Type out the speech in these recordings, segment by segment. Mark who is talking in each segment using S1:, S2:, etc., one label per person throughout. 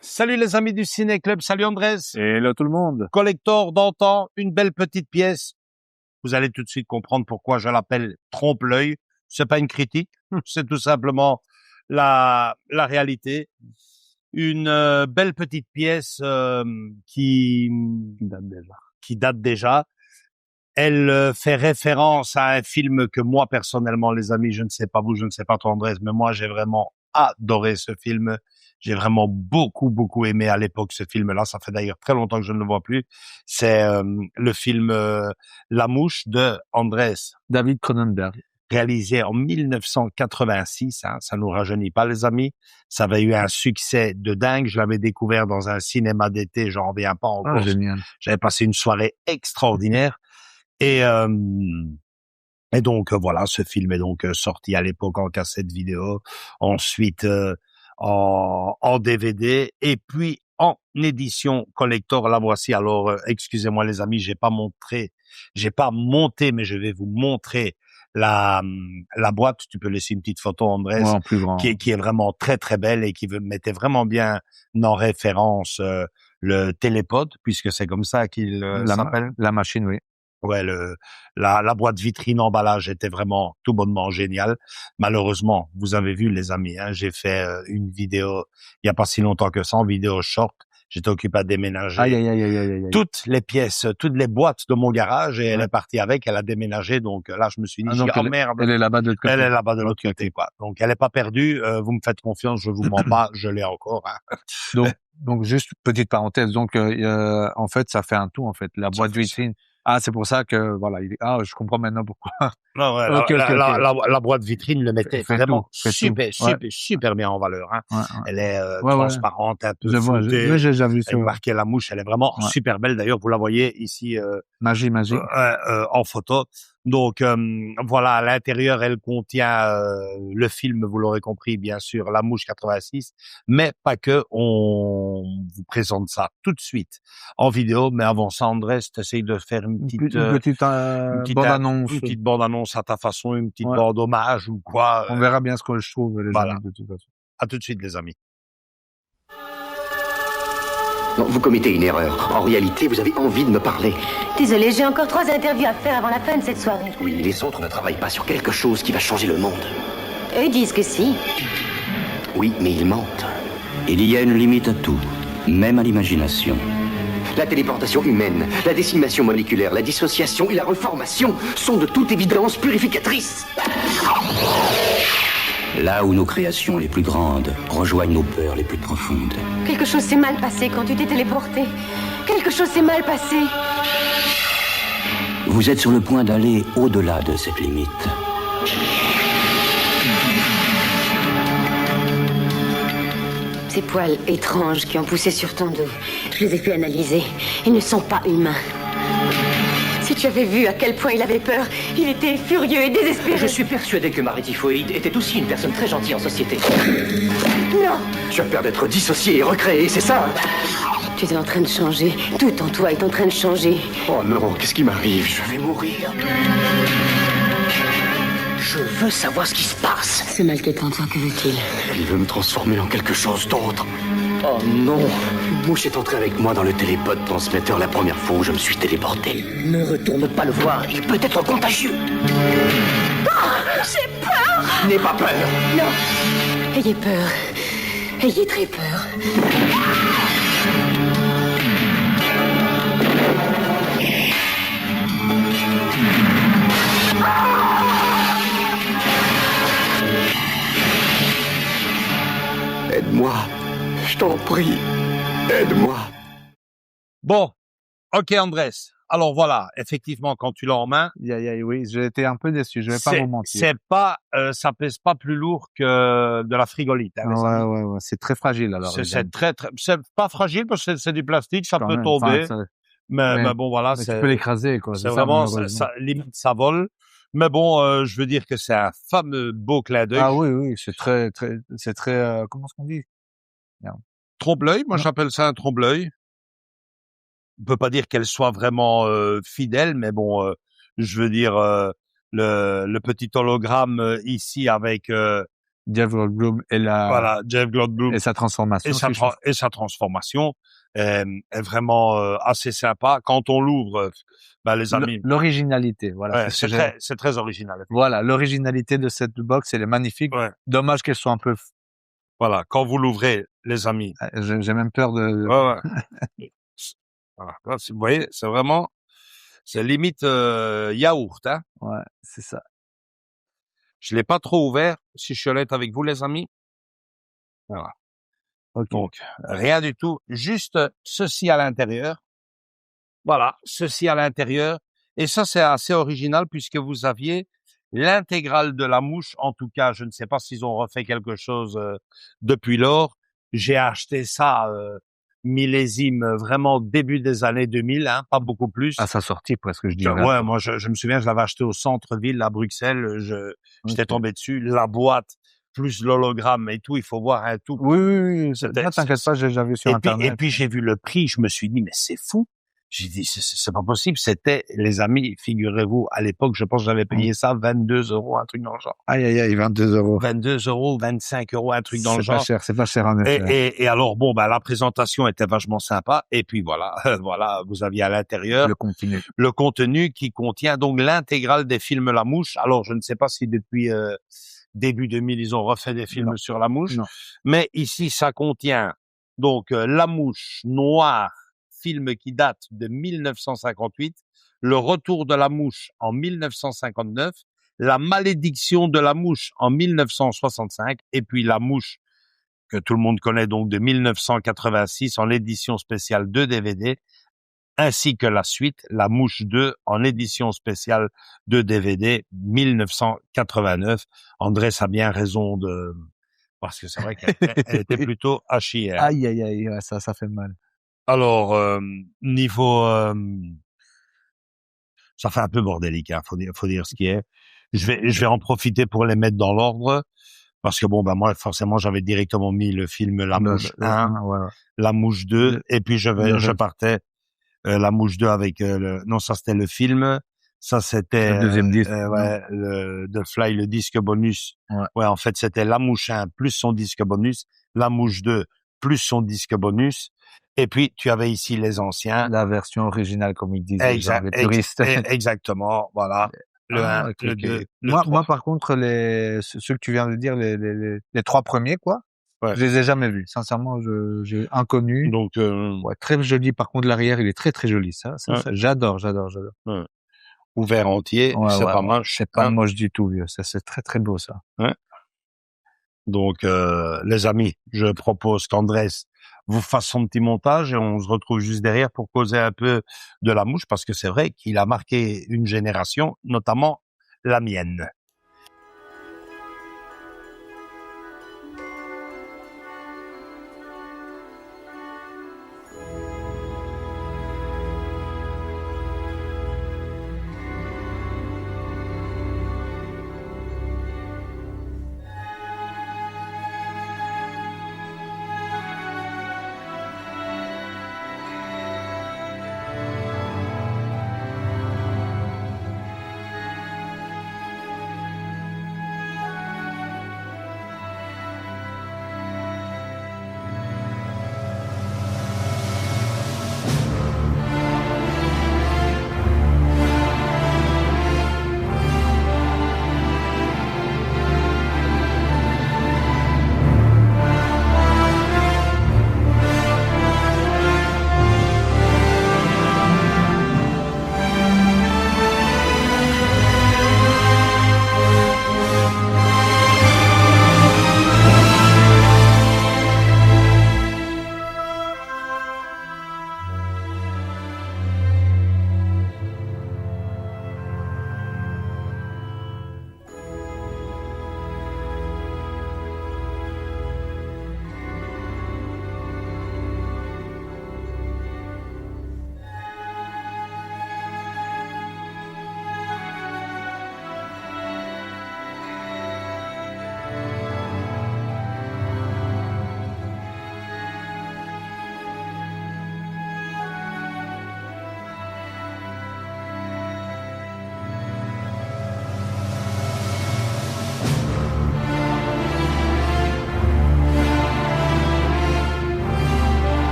S1: Salut les amis du Ciné Club, salut Andrés.
S2: Hello tout le monde.
S1: Collector d'antan, une belle petite pièce. Vous allez tout de suite comprendre pourquoi je l'appelle trompe-l'œil. C'est pas une critique, c'est tout simplement la réalité. Une belle petite pièce qui date déjà. Elle fait référence à un film que moi personnellement, les amis, je ne sais pas vous, je ne sais pas toi Andrés, mais moi j'ai vraiment adoré ce film. J'ai vraiment beaucoup aimé à l'époque ce film-là. Ça fait d'ailleurs très longtemps que je ne le vois plus. C'est le film La Mouche de Andrés.
S2: David Cronenberg.
S1: Réalisé en 1986. Hein, ça nous rajeunit pas, les amis. Ça avait eu un succès de dingue. Je l'avais découvert dans un cinéma d'été. J'en reviens pas encore.
S2: Ah, génial.
S1: J'avais passé une soirée extraordinaire. Et donc voilà, ce film est donc sorti à l'époque en cassette vidéo. Ensuite en DVD et puis en édition collector. La voici. Alors, excusez-moi les amis, j'ai pas monté, mais je vais vous montrer la boîte. Tu peux laisser une petite photo, Andrés,
S2: en plus grand.
S1: qui est vraiment très très belle et qui mettait vraiment bien en référence le télépod, puisque c'est comme ça qu'il s'appelle.
S2: La machine, oui.
S1: Ouais, la boîte vitrine emballage était vraiment tout bonnement géniale. Malheureusement, vous avez vu les amis, hein, j'ai fait une vidéo il y a pas si longtemps que ça, en vidéo short. J'étais occupé à déménager
S2: Aïe.
S1: toutes les pièces, toutes les boîtes de mon garage et elle est partie avec, elle a déménagé. Donc là, je me suis dit, merde.
S2: Elle est là-bas de l'autre côté.
S1: Elle est là-bas de l'autre côté, quoi. Donc elle est pas perdue. Vous me faites confiance, je vous mens pas, je l'ai encore. Hein.
S2: Donc juste petite parenthèse. Donc en fait, ça fait un tout en fait. La boîte vitrine. Ah, c'est pour ça que voilà. Je comprends maintenant pourquoi.
S1: Non, ouais,
S2: Okay.
S1: La boîte vitrine le mettait vraiment super bien en valeur. Hein.
S2: Ouais.
S1: Elle est transparente, un peu
S2: floutée. J'ai déjà vu ça.
S1: Elle marquait la mouche, elle est vraiment super belle. D'ailleurs, vous la voyez ici.
S2: Magie.
S1: En photo. Donc voilà, à l'intérieur, elle contient le film, vous l'aurez compris, bien sûr, La Mouche 86, mais pas que. On vous présente ça tout de suite en vidéo, mais avant ça, Andrés, t'essayes de faire une petite
S2: bande-annonce.
S1: Une petite bande-annonce à ta façon, une petite bande hommage ou quoi.
S2: On verra bien ce que je trouve, les amis, de toute façon.
S1: À tout de suite, les amis.
S3: Non, vous commettez une erreur. En réalité, vous avez envie de me parler.
S4: Désolé, j'ai encore 3 interviews à faire avant la fin de cette soirée.
S3: Oui, les autres ne travaillent pas sur quelque chose qui va changer le monde.
S4: Eux disent que si.
S3: Oui, mais ils mentent.
S5: Il y a une limite à tout, même à l'imagination.
S3: La téléportation humaine, la décimation moléculaire, la dissociation et la reformation sont de toute évidence purificatrices.
S5: Là où nos créations les plus grandes rejoignent nos peurs les plus profondes.
S4: Quelque chose s'est mal passé quand tu t'es téléporté. Quelque chose s'est mal passé.
S5: Vous êtes sur le point d'aller au-delà de cette limite.
S4: Ces poils étranges qui ont poussé sur ton dos, je les ai fait analyser. Ils ne sont pas humains. Si tu avais vu à quel point il avait peur, il était furieux et désespéré.
S3: Je suis persuadé que Mary Typhoïde était aussi une personne très gentille en société.
S4: Non!
S3: Tu as peur d'être dissocié et recréé, c'est ça?
S4: Tu es en train de changer. Tout en toi est en train de changer.
S3: Oh non, qu'est-ce qui m'arrive? Je vais mourir. Je veux savoir ce qui se passe.
S4: Ce mal qui est en toi, que veut-il?
S3: Il veut me transformer en quelque chose d'autre. Oh non! Une mouche est entrée avec moi dans le télépod transmetteur la première fois où je me suis téléporté. Ne retourne pas le voir, il peut être contagieux.
S4: Oh, j'ai peur!
S3: N'aie pas peur!
S4: Non! Ayez peur. Ayez très peur.
S3: Aide-moi. Je t'en prie. Aide-moi.
S1: Bon, ok Andrés, Alors voilà, effectivement, quand tu l'as en main,
S2: Oui, j'ai été un peu déçu, je vais pas vous mentir.
S1: c'est pas, ça pèse pas plus lourd que de la frigolite, hein, les amis.
S2: Ouais, c'est très fragile alors.
S1: C'est très, c'est pas fragile parce que c'est du plastique, ça peut
S2: Enfin,
S1: tomber. Mais
S2: mais
S1: bon, voilà,
S2: tu peux l'écraser, quoi.
S1: c'est
S2: ça,
S1: vraiment,
S2: malheureusement.
S1: limite, ça vole. Mais bon, je veux dire que c'est un fameux beau clin d'œil.
S2: Ah oui, c'est très, comment est-ce qu'on dit?
S1: Trompe-l'œil, moi
S2: Non.
S1: j'appelle ça un trompe-l'œil. On peut pas dire qu'elle soit vraiment fidèle, mais bon, je veux dire le petit hologramme ici avec
S2: Jeff Goldblum et
S1: voilà Jeff Goldblum
S2: et sa transformation.
S1: et sa transformation est vraiment assez sympa. Quand on l'ouvre, les amis,
S2: L'originalité, voilà.
S1: ouais, c'est très original.
S2: Voilà, l'originalité de cette box, elle est magnifique.
S1: Ouais.
S2: Dommage qu'elle soit un peu.
S1: Voilà, quand vous l'ouvrez, les amis.
S2: J'ai même peur de.
S1: Ouais. Voilà. Là, vous voyez, c'est limite yaourt, hein.
S2: Ouais, c'est ça.
S1: Je l'ai pas trop ouvert, si je suis honnête avec vous, les amis. Voilà.
S2: Ok.
S1: Donc, rien du tout. Juste ceci à l'intérieur. Voilà. Ceci à l'intérieur. Et ça, c'est assez original puisque vous aviez l'intégrale de la mouche. En tout cas, je ne sais pas s'ils ont refait quelque chose depuis lors. J'ai acheté ça, millésime, vraiment début des années 2000, hein, pas beaucoup plus.
S2: À sa sortie, presque, je dirais.
S1: Ouais, moi, je me souviens, je l'avais acheté au centre-ville, à Bruxelles. J'étais tombé dessus. La boîte, plus l'hologramme et tout, il faut voir un tout.
S2: Oui. Non, t'inquiète pas, j'ai vu sur Internet.
S1: Et puis, j'ai vu le prix, je me suis dit, mais c'est fou. J'ai dit, c'est pas possible. C'était, les amis, figurez-vous, à l'époque, je pense que j'avais payé ça 22 €, un truc dans le genre.
S2: Aïe, 22 €.
S1: 22 €, 25 €, un truc dans le genre.
S2: C'est pas cher en effet.
S1: Et alors, bon, la présentation était vachement sympa. Et puis voilà, voilà, vous aviez à l'intérieur le contenu qui contient donc l'intégrale des films La Mouche. Alors, je ne sais pas si depuis début 2000, ils ont refait des films sur La Mouche.
S2: Non.
S1: Mais ici, ça contient donc La Mouche noire, film qui date de 1958, Le Retour de la Mouche en 1959, La Malédiction de la Mouche en 1965, et puis La Mouche, que tout le monde connaît donc de 1986 en édition spéciale de DVD, ainsi que la suite, La Mouche 2 en édition spéciale de DVD 1989. Andrés a bien raison parce que c'est vrai qu'elle était plutôt à chier.
S2: Aïe, ça fait mal.
S1: Alors, niveau, ça fait un peu bordélique, hein, faut dire ce qui est. Je vais en profiter pour les mettre dans l'ordre, parce que bon, moi, forcément, j'avais directement mis le film La Mouche 1, La Mouche 2, et puis je partais, La Mouche 2 avec, non, ça c'était le film, ça c'était,
S2: le deuxième disque.
S1: The Fly, le disque bonus. Ouais, en fait, c'était La Mouche 1 plus son disque bonus, La Mouche 2 plus son disque bonus. Et puis, tu avais ici les anciens.
S2: La version originale, comme ils disent les puristes.
S1: Exactement, voilà. Le 1, le 2, le 3.
S2: Moi, par contre, ceux que tu viens de dire, les trois premiers, quoi, je les ai jamais vus. Sincèrement, j'ai inconnu.
S1: Donc,
S2: très joli. Par contre, l'arrière, il est très, très joli. Ça, j'adore.
S1: Ouais. Ouvert entier, c'est pas moche.
S2: C'est pas moche du tout, vieux. Ça, c'est très, très beau, ça.
S1: Ouais. Donc, les amis, je propose qu'Andrés vous fasse son petit montage et on se retrouve juste derrière pour causer un peu de La Mouche, parce que c'est vrai qu'il a marqué une génération, notamment la mienne.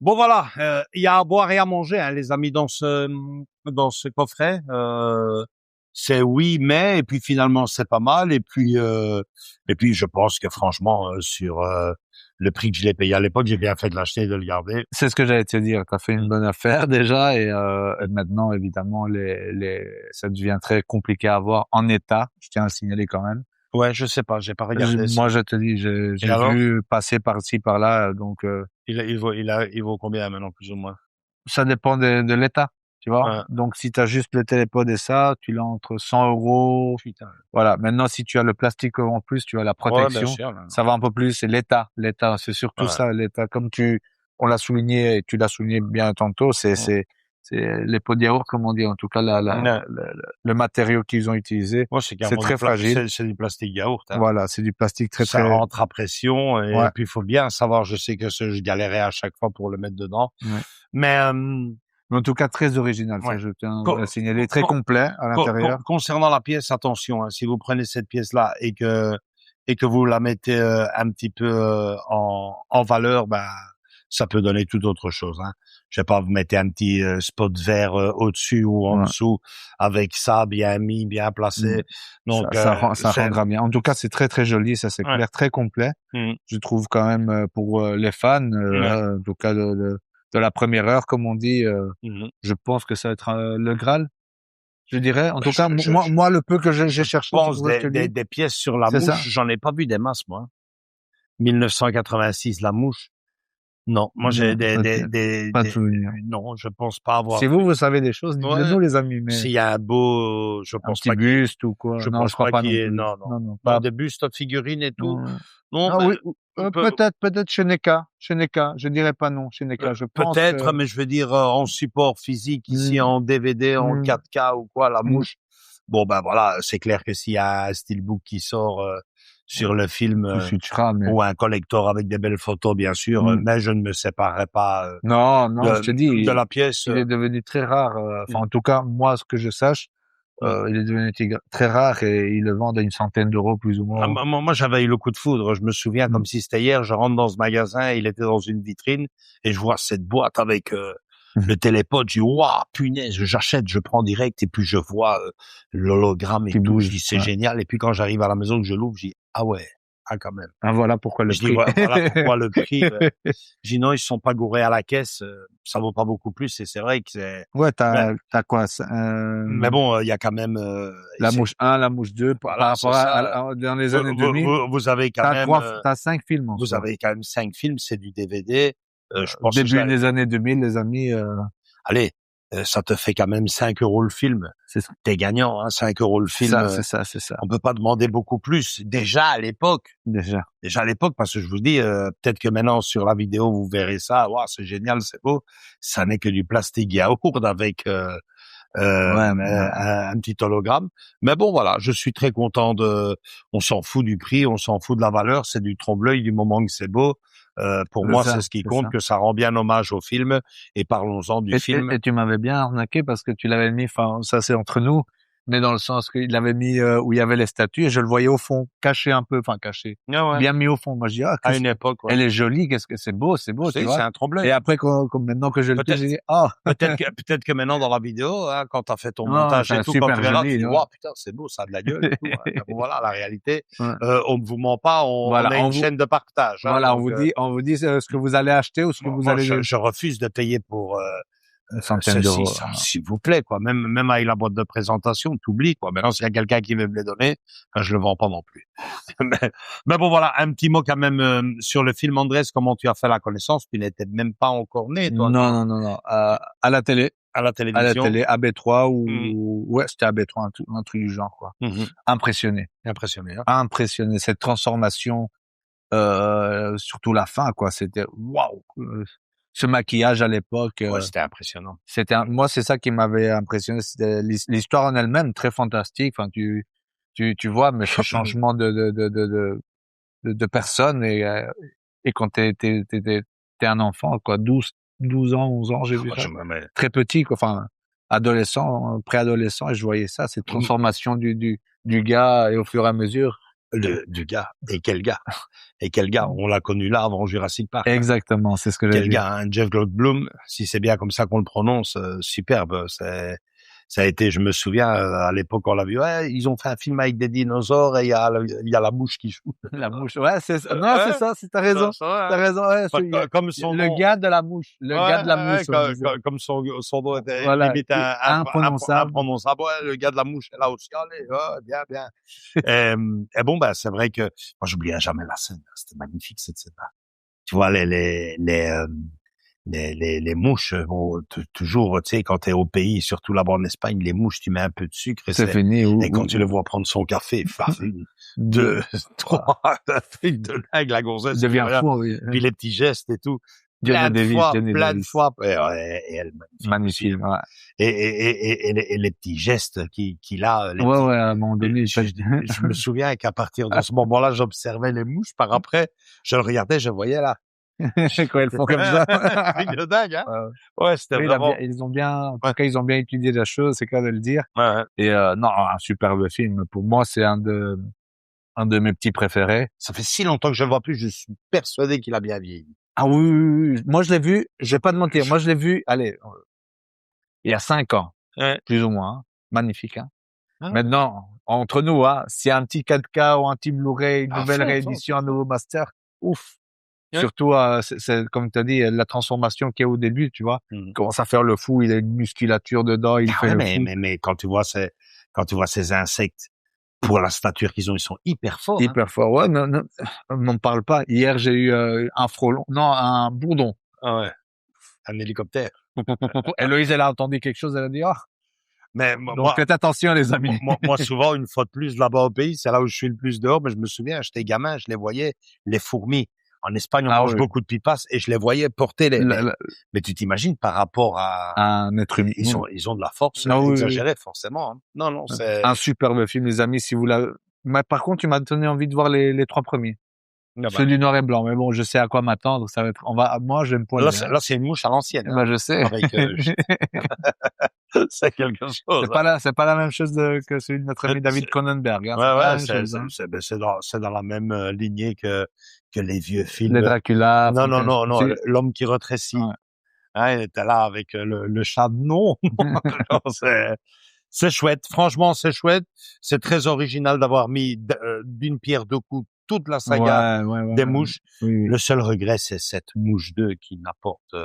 S1: Bon voilà, il y a à boire et à manger, hein, les amis, dans ce coffret. C'est oui, mais et puis finalement c'est pas mal. Et puis je pense que franchement sur le prix que je l'ai payé à l'époque, j'ai bien fait de l'acheter et de le garder.
S2: C'est ce que j'allais te dire. T'as fait une bonne affaire déjà et maintenant évidemment ça devient très compliqué à avoir en état. Je tiens à le signaler quand même.
S1: Ouais, je sais pas, j'ai pas regardé.
S2: Moi je te dis, j'ai vu passer par-ci par-là, donc
S1: il vaut combien maintenant plus ou moins?
S2: ça dépend de l'état, tu vois.
S1: Ouais.
S2: Donc si t'as juste le télépod et ça, tu l'as entre 100 €.
S1: Putain.
S2: Voilà. Maintenant si tu as le plastique en plus, tu as la protection.
S1: Ouais, bien sûr, là.
S2: Ça va un peu plus. C'est l'état, c'est surtout
S1: Ouais.
S2: ça, l'état. Comme on l'a souligné et tu l'as souligné bien tantôt, c'est les pots de yaourt, comme on dit, en tout cas le matériau qu'ils ont utilisé.
S1: Moi,
S2: C'est très fragile.
S1: C'est du plastique yaourt. Hein.
S2: Voilà, c'est du plastique très
S1: ça rentre à pression et
S2: Ouais.
S1: puis il faut bien savoir. Je sais que je galérais à chaque fois pour le mettre dedans,
S2: Ouais.
S1: mais
S2: en tout cas très original.
S1: Ouais.
S2: Ça, je tiens à signaler, très complet à l'intérieur.
S1: Concernant la pièce, attention, hein, si vous prenez cette pièce-là et que vous la mettez un petit peu en valeur, ça peut donner tout autre chose. Hein. Je sais pas, vous mettez un petit spot vert au-dessus ou en dessous avec ça bien mis, bien placé. Donc
S2: ça rendra bien. En tout cas, c'est très très joli, ça c'est clair, très complet. Je trouve quand même pour les fans, en tout cas de la première heure, comme on dit, je pense que ça va être le Graal. Je dirais. En tout cas, moi, le peu que j'ai cherché,
S1: je pense des pièces sur la mouche, j'en ai pas vu des masses, moi. 1986, la mouche. Non, moi j'ai non, je pense pas avoir.
S2: Si vous savez des choses, dites-le nous les amis. Mais
S1: s'il y a un beau, je pense
S2: pas buste ou quoi.
S1: Je pense pas qu'il y ait, non, pas de buste, de figurines et tout. Non,
S2: oui, peut-être chez Neka, je dirais pas non, chez Neka, je pense.
S1: Peut-être, mais je veux dire en support physique ici en DVD, en 4K ou quoi, la mouche. Bon voilà, c'est clair que s'il y a un steelbook qui sort sur le film ou un collector avec des belles photos, bien sûr, mais je ne me séparerai pas.
S2: Non, je te dis,
S1: de la pièce.
S2: Il est devenu très rare. En tout cas, moi, ce que je sache, il est devenu très rare et ils le vendent à 100 € plus ou moins.
S1: Moi, j'avais eu le coup de foudre. Je me souviens comme si c'était hier. Je rentre dans ce magasin, il était dans une vitrine et je vois cette boîte avec le télépod. Je dis waouh, punaise, j'achète, je prends direct et puis je vois l'hologramme et tout. Je dis c'est génial. Et puis quand j'arrive à la maison que je l'ouvre, je dis ah ouais. Ah, quand même.
S2: Ah, voilà pourquoi le prix.
S1: Dis, voilà pourquoi le prix. Je dis non, ils se sont pas gourés à la caisse. Ça vaut pas beaucoup plus et c'est vrai que c'est.
S2: Ouais, t'as quoi,
S1: mais bon, il y a quand même,
S2: la mouche 1, la mouche 2, par rapport dans les années 2000.
S1: Vous avez quand même.
S2: T'as 5 films.
S1: Vous avez quand même 5 films, c'est du DVD. Je pense
S2: début des années 2000, les amis,
S1: allez. Ça te fait quand même 5 € le film.
S2: C'est ça.
S1: T'es gagnant, hein, 5 € le film.
S2: C'est ça.
S1: On peut pas demander beaucoup plus. Déjà à l'époque. Déjà à l'époque, parce que je vous dis, peut-être que maintenant sur la vidéo vous verrez ça. Waouh, c'est génial, c'est beau. Ça n'est que du plastique yaourt avec un petit hologramme. Mais bon, voilà, je suis très content on s'en fout du prix, on s'en fout de la valeur. C'est du trompe-l'œil du moment que c'est beau. Pour moi, c'est ce qui compte, que ça rend bien hommage au film. Et parlons-en du film.
S2: Et tu m'avais bien arnaqué parce que tu l'avais mis, enfin, ça c'est entre nous, mais dans le sens qu'il l'avait mis où il y avait les statues et je le voyais au fond, caché un peu, bien mis au fond. Moi, je dis
S1: à une époque,
S2: elle est jolie, qu'est-ce que c'est beau, tu vois.
S1: C'est un trompe-l'œil.
S2: Et après, maintenant que je le dis, j'ai dit,
S1: peut-être que maintenant dans la vidéo, hein, quand t'as fait ton montage et tout, quand tu verras, tu dis, waouh, putain, c'est beau, ça a de la gueule et tout. Hein. Voilà, la réalité. On ne vous ment pas, on a une chaîne de partage. Hein,
S2: voilà, on vous dit ce que vous allez acheter ou ce que vous allez.
S1: Je refuse de payer pour
S2: une centaine d'euros.
S1: S'il vous plaît, quoi. Même avec la boîte de présentation, t'oublies, quoi. Maintenant, s'il y a quelqu'un qui veut me les donner, je le vends pas non plus. mais bon, voilà, un petit mot quand même sur le film, Andrés. Comment tu as fait la connaissance? Tu n'étais même pas encore né, toi.
S2: Non. À la télé.
S1: À la télévision.
S2: À la télé, AB3 ou ouais, c'était AB3, un truc du genre, quoi. Impressionné.
S1: Hein.
S2: Impressionné. Cette transformation, surtout la fin, quoi. C'était waouh. Ce maquillage à l'époque.
S1: Ouais, c'était impressionnant.
S2: Moi, c'est ça qui m'avait impressionné. C'était l'histoire en elle-même, très fantastique. Enfin, tu vois, mais ce changement de personne et quand t'es un enfant, quoi, 12 ans, 11 ans, j'ai vu ça. Très petit, quoi. Enfin, adolescent, préadolescent, et je voyais ça, cette transformation du gars, et au fur et à mesure,
S1: Du gars. Et quel gars. Et quel gars. On l'a connu là avant Jurassic Park.
S2: Exactement, c'est ce que j'ai
S1: Quel
S2: dit.
S1: gars, hein, Jeff Goldblum, si c'est bien comme ça qu'on le prononce, superbe. Ça a été, je me souviens, à l'époque, on l'a vu, ouais, ils ont fait un film avec des dinosaures et il y a la mouche qui joue.
S2: La mouche, ouais, c'est ça. Non, c'est ça, t'as raison. T'as raison, ouais.
S1: Comme son
S2: Le
S1: nom.
S2: gars de la mouche. Le gars de la mouche. on disait.
S1: Comme son nom était
S2: Voilà.
S1: limite
S2: Imprononçable.
S1: imprononçable. Ouais, le gars de la mouche est là aussi. Allez, bien, bien. Et bon, ben, c'est vrai que, moi, j'oublierai jamais la scène. C'était magnifique, cette scène-là. Tu vois, les mouches, bon, toujours, tu sais, quand t'es au pays, surtout là-bas en Espagne, les mouches, tu mets un peu de sucre et
S2: C'est fini.
S1: et quand tu le vois prendre son café, une, deux, trois, un truc de dingue, la gonzesse.
S2: Il devient fou, oui.
S1: Puis les petits gestes et tout.
S2: Johnny Davis.
S1: Plein de fois. Et elle,
S2: Magnifique, ouais.
S1: Et les petits gestes qu'il a.
S2: Ouais, à un moment donné.
S1: Je me souviens qu'à partir de ce moment-là, j'observais les mouches. Par après, je le regardais, je voyais là.
S2: Quand elles font comme ça.
S1: Truc de dingue, hein. Ouais, c'était
S2: Oui,
S1: vraiment.
S2: ils ont bien, en tout cas, ils ont bien étudié la chose, c'est qu'à de le dire.
S1: Ouais.
S2: Et non, un superbe film. Pour moi, c'est un de mes petits préférés.
S1: Ça fait si longtemps que je le vois plus, je suis persuadé qu'il a bien vieilli.
S2: Ah oui. Moi, je l'ai vu, je vais pas te mentir, moi, je l'ai vu, allez, il y a 5 ans,
S1: Ouais.
S2: plus ou moins. Hein. Magnifique, hein.
S1: Ah.
S2: Maintenant, entre nous, hein, s'il y a un petit 4K ou un petit Blu-ray, une nouvelle réédition, un nouveau master, ouf. Ouais. Surtout, c'est comme tu as dit, la transformation qu'il y a au début, tu vois. Il commence à faire le fou, il a une musculature dedans, il fait le fou.
S1: Mais quand tu vois ces insectes, pour la stature qu'ils ont, ils sont hyper forts.
S2: Hyper forts, ouais, non, on n'en parle pas. Hier, j'ai eu un frelon, non, un bourdon.
S1: Ah ouais. Un hélicoptère.
S2: Héloïse, elle a entendu quelque chose, elle a dit, oh.
S1: Mais
S2: donc faites attention, les amis.
S1: Moi, souvent, une fois de plus, là-bas au pays, c'est là où je suis le plus dehors, mais je me souviens, j'étais gamin, je les voyais, les fourmis. En Espagne, on mange beaucoup de pipas et je les voyais porter mais tu t'imagines par rapport à
S2: un être humain.
S1: Ils ont de la force exagérée, forcément. Hein. Non, c'est
S2: un superbe film, les amis, si vous l'avez. Mais par contre, tu m'as donné envie de voir les 3 premiers. Ceux du noir et blanc. Mais bon, je sais à quoi m'attendre. Ça va être, moi, je vais me pointer.
S1: Là, c'est une mouche à l'ancienne.
S2: Bah, je sais.
S1: Avec, c'est quelque chose.
S2: C'est pas la même chose que celui de notre ami David Cronenberg.
S1: Hein. C'est dans la même lignée que les vieux films.
S2: Les Dracula.
S1: Non, l'homme qui rétrécit. Ouais. Hein, il était là avec le chat. Non, c'est chouette. Franchement, c'est chouette. C'est très original d'avoir mis d'une pierre deux coups toute la saga des mouches. Oui. Le seul regret, c'est cette mouche 2 qui n'apporte.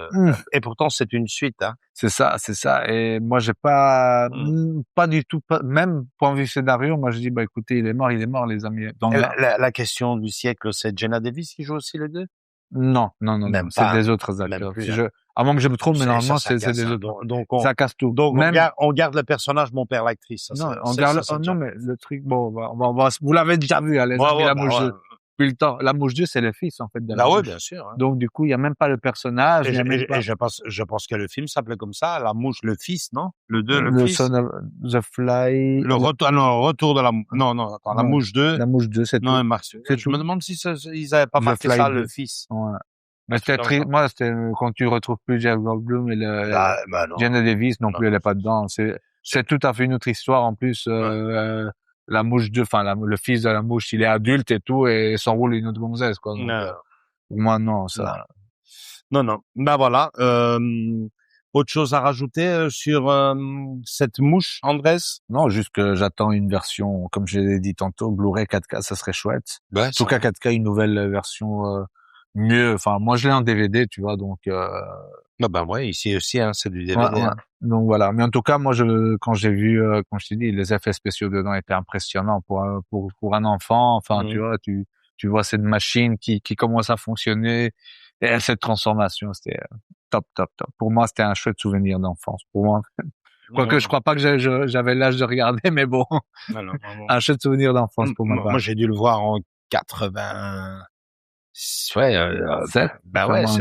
S1: Et pourtant, c'est une suite. Hein.
S2: C'est ça. Et moi, j'ai pas du tout, même point de vue scénario, moi je dis, bah écoutez, il est mort, les amis. Donc,
S1: la question du siècle, c'est Jenna Davis qui joue aussi les deux?
S2: Non. C'est des autres acteurs. À moins que je me trompe, mais normalement, c'est des autres. Donc ça casse tout.
S1: Donc, on garde le personnage, mon père, l'actrice.
S2: Non, on garde, non, mais le truc, bon, on va, vous l'avez déjà vu, les amis, la mouche 2. Depuis le temps. La mouche 2, c'est le fils, en fait, de la mouche.
S1: Bien sûr. Hein.
S2: Donc, du coup, il y a même pas le personnage.
S1: Et je pense que le film s'appelait comme ça, la mouche, le fils, non? Le 2, le fils.
S2: Son of the Fly.
S1: Le retour de la mouche. Non, attends, la mouche 2.
S2: La mouche 2, c'est tout.
S1: Non, je me demande si ils avaient pas marqué ça, le fils.
S2: Ouais. Mais c'était triste. Moi, c'était quand tu retrouves plus Jeff Goldblum et Jenna Davis non plus, elle est pas dedans. C'est tout à fait une autre histoire. En plus, la mouche 2, enfin, le fils de la mouche, il est adulte et tout, et s'enroule une autre gonzesse, quoi. Donc, moi, non, ça.
S1: Non. Ben voilà. Autre chose à rajouter sur cette mouche, Andrés?
S2: Non, juste que j'attends une version, comme je l'ai dit tantôt, Blu-ray 4K, ça serait chouette.
S1: Ouais,
S2: en tout cas, 4K, une nouvelle version mieux. Enfin, moi, je l'ai en DVD, tu vois, donc.
S1: Ouais, ici aussi, hein, c'est du DVD.
S2: Ouais. Donc voilà. Mais en tout cas, moi, quand j'ai vu, comme je t'ai dit, les effets spéciaux dedans étaient impressionnants pour un enfant. Enfin, tu vois, tu vois cette machine qui commence à fonctionner et cette transformation, c'était top. Pour moi, c'était un chouette souvenir d'enfance. Pour moi. Quoique, je crois pas que j'avais l'âge de regarder, mais bon. Non. Un chouette souvenir d'enfance pour moi.
S1: Moi, j'ai dû le voir en 80. C'est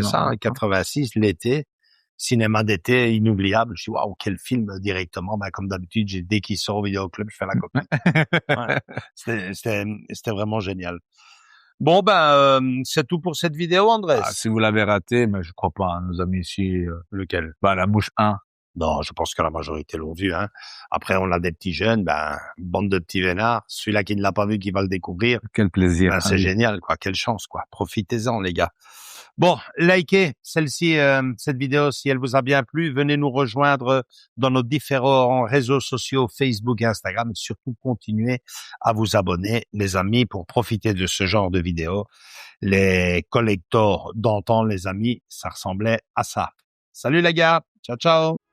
S1: ça, 86, l'été, cinéma d'été inoubliable. Je dis waouh, quel film directement. Comme d'habitude, dès qu'il sort au vidéoclub, je fais la copie. C'était vraiment génial. Bon c'est tout pour cette vidéo, Andrés.
S2: Si vous l'avez raté, mais je crois pas, nos amis ici.
S1: Lequel?
S2: La mouche 1.
S1: Non, je pense que la majorité l'ont vu, hein. Après, on a des petits jeunes, bande de petits vénards. Celui-là qui ne l'a pas vu, qui va le découvrir.
S2: Quel plaisir.
S1: C'est génial, quoi. Quelle chance, quoi. Profitez-en, les gars. Bon, likez cette vidéo si elle vous a bien plu. Venez nous rejoindre dans nos différents réseaux sociaux, Facebook et Instagram. Surtout, continuez à vous abonner, les amis, pour profiter de ce genre de vidéos. Les collectors d'antan, les amis, ça ressemblait à ça. Salut les gars. Ciao, ciao.